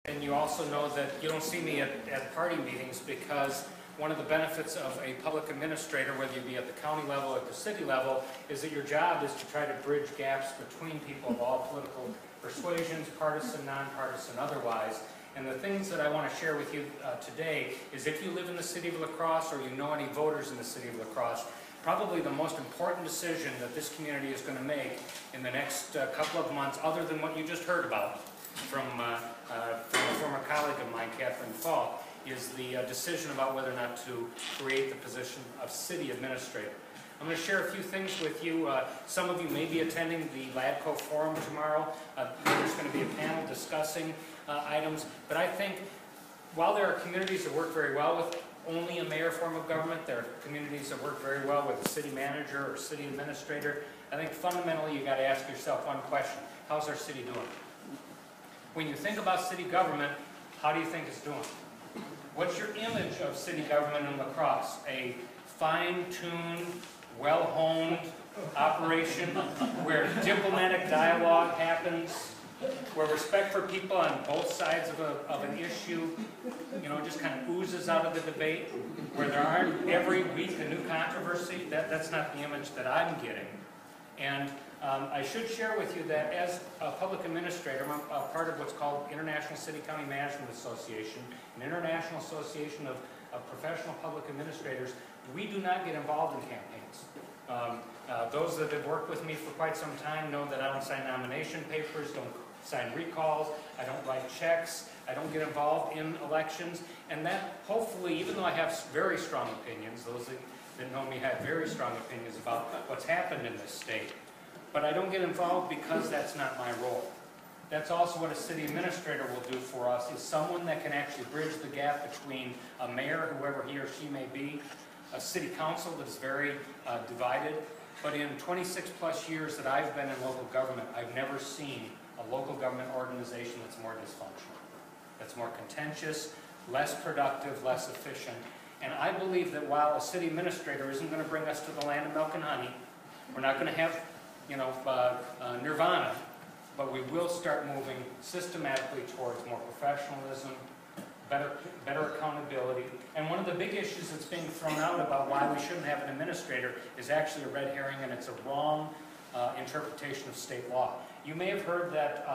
And you also know that you don't see me at party meetings because one of the benefits of a public administrator, whether you be at the county level or at the city level, is that your job is to try to bridge gaps between people of all political persuasions, partisan, nonpartisan, otherwise. And the things that I want to share with you today is if you live in the city of La Crosse or you know any voters in the city of La Crosse, probably the most important decision that this community is going to make in the next couple of months, other than what you just heard about from a former colleague of mine, Catherine Fall, is the decision about whether or not to create the position of city administrator. I'm going to share a few things with you. Some of you may be attending the LADCO forum tomorrow. There's going to be a panel discussing items, but I think while there are communities that work very well with only a mayor form of government, there are communities that work very well with a city manager or city administrator. I think fundamentally you've got to ask yourself one question: how's our city doing? When you think about city government, how do you think it's doing? What's your image of city government in La Crosse? A fine-tuned, well-honed operation where diplomatic dialogue happens, where respect for people on both sides of an issue, just kind of oozes out of the debate, where there aren't every week a new controversy? That's not the image that I'm getting. And I should share with you that as a public administrator, I'm a part of what's called International City County Management Association, an international association of professional public administrators. We do not get involved in campaigns. Those that have worked with me for quite some time know that I don't sign nomination papers, don't sign recalls, I don't write checks, I don't get involved in elections, and that hopefully, even though I have very strong opinions, those that know me have very strong opinions about what's happened in this state, but I don't get involved because that's not my role. That's also what a city administrator will do for us, is someone that can actually bridge the gap between a mayor, whoever he or she may be, a city council that is very divided. But in 26 plus years that I've been in local government, I've never seen a local government organization that's more dysfunctional, that's more contentious, less productive, less efficient. And I believe that while a city administrator isn't going to bring us to the land of milk and honey, we're not going to have nirvana, but we will start moving systematically towards more professionalism, better accountability. And one of the big issues that's being thrown out about why we shouldn't have an administrator is actually a red herring, and it's a wrong interpretation of state law. You may have heard that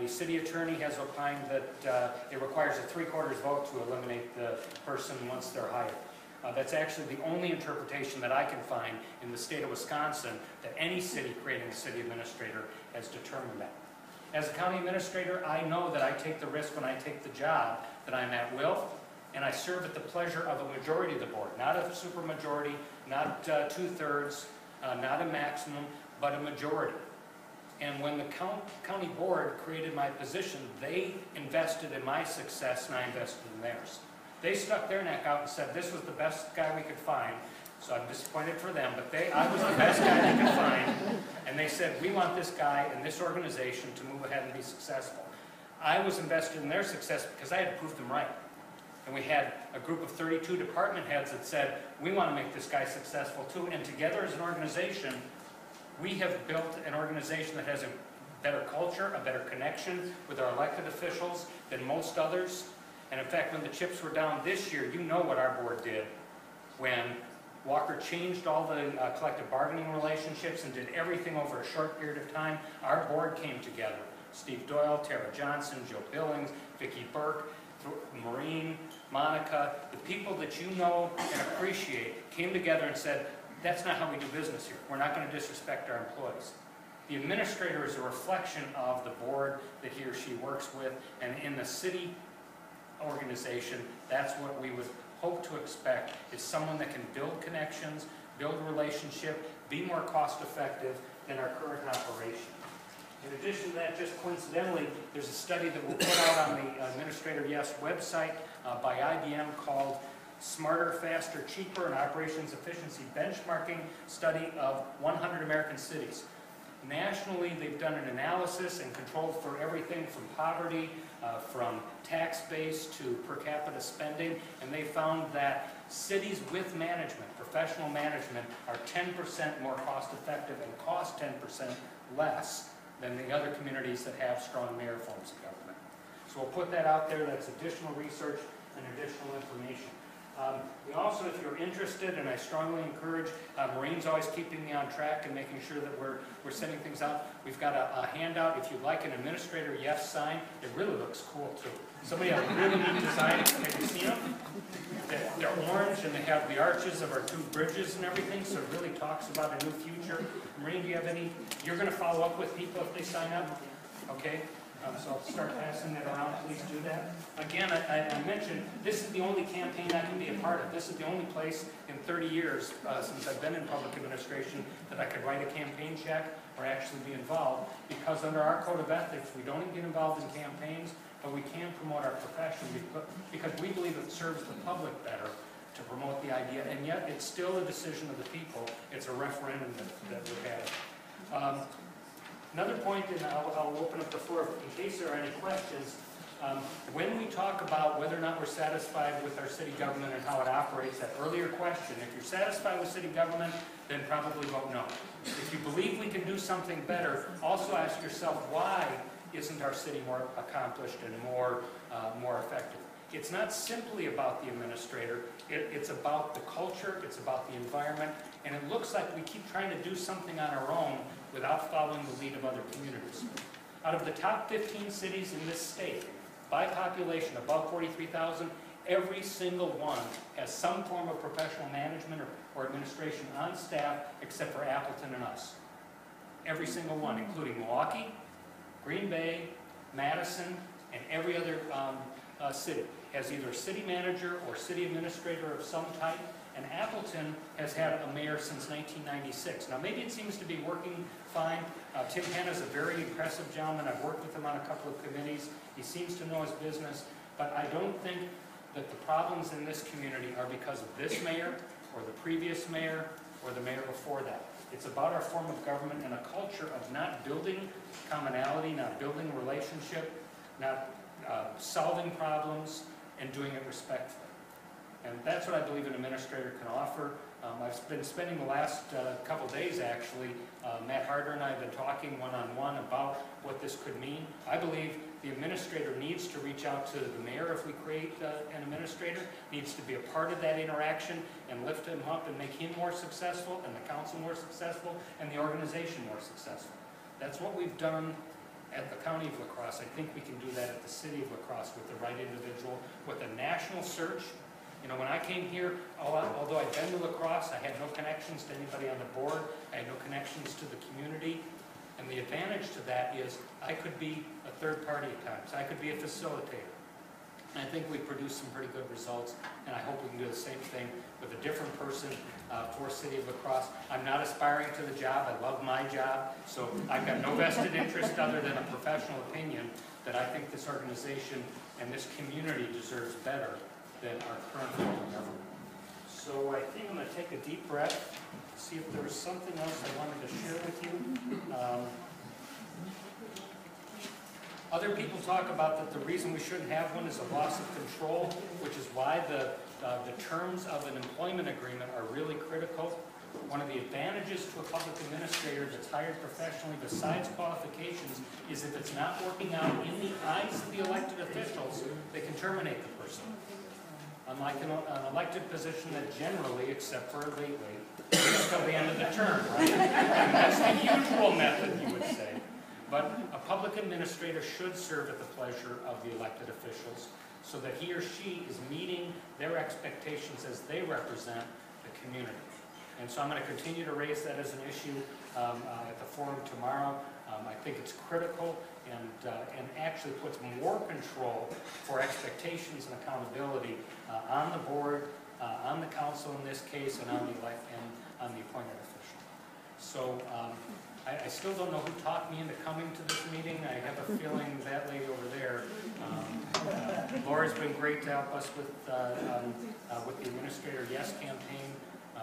the city attorney has opined that it requires a 3/4 vote to eliminate the person once they're hired. That's actually the only interpretation that I can find in the state of Wisconsin that any city creating a city administrator has determined that. As a county administrator, I know that I take the risk when I take the job that I'm at will, and I serve at the pleasure of a majority of the board, not a supermajority, not 2/3, not a maximum, but a majority. And when the county board created my position, they invested in my success and I invested in theirs. They stuck their neck out and said this was the best guy we could find. So I'm disappointed for them, but I was the best guy they could find. And they said, we want this guy and this organization to move ahead and be successful. I was invested in their success because I had to prove them right. And we had a group of 32 department heads that said, we want to make this guy successful too. And together as an organization, we have built an organization that has a better culture, a better connection with our elected officials than most others. And in fact, when the chips were down this year, you know what our board did when Walker changed all the collective bargaining relationships and did everything over a short period of time. Our board came together. Steve Doyle, Tara Johnson, Joe Billings, Vicki Burke, Maureen, Monica, the people that you know and appreciate came together and said, that's not how we do business here. We're not going to disrespect our employees. The administrator is a reflection of the board that he or she works with, and in the city organization, that's what we would hope to expect, is someone that can build connections, build a relationship, be more cost effective than our current operation. In addition to that, just coincidentally, there's a study that we'll put out on the Administrator Yes website by IBM called Smarter, Faster, Cheaper, and Operations Efficiency Benchmarking Study of 100 American cities. Nationally, they've done an analysis and controlled for everything from poverty, from tax base to per capita spending, and they found that cities with management, professional management, are 10% more cost effective and cost 10% less than the other communities that have strong mayor forms of government. So we'll put that out there. That's additional research and additional information. We also, if you're interested, and I strongly encourage, Maureen's always keeping me on track and making sure that we're sending things out. We've got a handout, if you'd like an administrator yes sign. It really looks cool too. Somebody had a really neat design. Have you seen them? They're orange and they have the arches of our two bridges and everything, so it really talks about a new future. Maureen, do you have any? You're going to follow up with people if they sign up? Okay. So I'll start passing that around. Please do that. Again, I mentioned this is the only campaign I can be a part of. This is the only place in 30 years since I've been in public administration that I could write a campaign check or actually be involved, because under our code of ethics, we don't get involved in campaigns, but we can promote our profession because we believe it serves the public better to promote the idea, and yet it's still a decision of the people. It's a referendum that we have. Another point, and I'll open up the floor in case there are any questions. When we talk about whether or not we're satisfied with our city government and how it operates, that earlier question, if you're satisfied with city government, then probably vote no. If you believe we can do something better, also ask yourself, why isn't our city more accomplished and more effective? It's not simply about the administrator, it's about the culture, it's about the environment, and it looks like we keep trying to do something on our own without following the lead of other communities. Out of the top 15 cities in this state, by population above 43,000, every single one has some form of professional management or administration on staff except for Appleton and us. Every single one, including Milwaukee, Green Bay, Madison, and every other city has either a city manager or city administrator of some type, and Appleton has had a mayor since 1996. Now maybe it seems to be working fine. Tim Hanna's a very impressive gentleman. I've worked with him on a couple of committees. He seems to know his business, but I don't think that the problems in this community are because of this mayor or the previous mayor or the mayor before that. It's about our form of government and a culture of not building commonality, not building relationship, not solving problems, and doing it respectfully. And that's what I believe an administrator can offer. I've been spending the last couple days, actually, Matt Harder and I have been talking one-on-one about what this could mean. I believe the administrator needs to reach out to the mayor if we create an administrator, needs to be a part of that interaction and lift him up and make him more successful, and the council more successful, and the organization more successful. That's what we've done at the county of La Crosse. I think we can do that at the city of La Crosse with the right individual, with a national search. You know, when I came here, although I'd been to La Crosse, I had no connections to anybody on the board. I had no connections to the community. And the advantage to that is I could be a third party at times. I could be a facilitator. And I think we've produced some pretty good results, and I hope we can do the same thing with a different person for City of La Crosse. I'm not aspiring to the job. I love my job, so I've got no vested interest other than a professional opinion that I think this organization and this community deserves better than our current form of government. So I think I'm going to take a deep breath, see if there was something else I wanted to share with you. Other people talk about that the reason we shouldn't have one is a loss of control, which is why the terms of an employment agreement are really critical. One of the advantages to a public administrator that's hired professionally besides qualifications is if it's not working out in the eyes of the elected officials, they can terminate the person. Unlike an elected position that generally, except for lately, is till the end of the term, right? And that's the usual method, you would say. But a public administrator should serve at the pleasure of the elected officials so that he or she is meeting their expectations as they represent the community. And so I'm going to continue to raise that as an issue at the forum tomorrow. I think it's critical and actually puts more control for expectations and accountability on the board, on the council in this case, and on the appointed official. So I still don't know who talked me into coming to this meeting. I have a feeling that lady over there. Laura's been great to help us with the Administrator Yes campaign.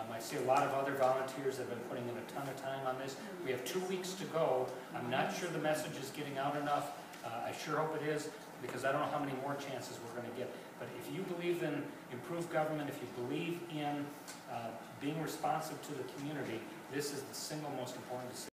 I see a lot of other volunteers that have been putting in a ton of time on this. We have 2 weeks to go. I'm not sure the message is getting out enough. I sure hope it is, because I don't know how many more chances we're going to get. But if you believe in improved government, if you believe in being responsive to the community, this is the single most important decision.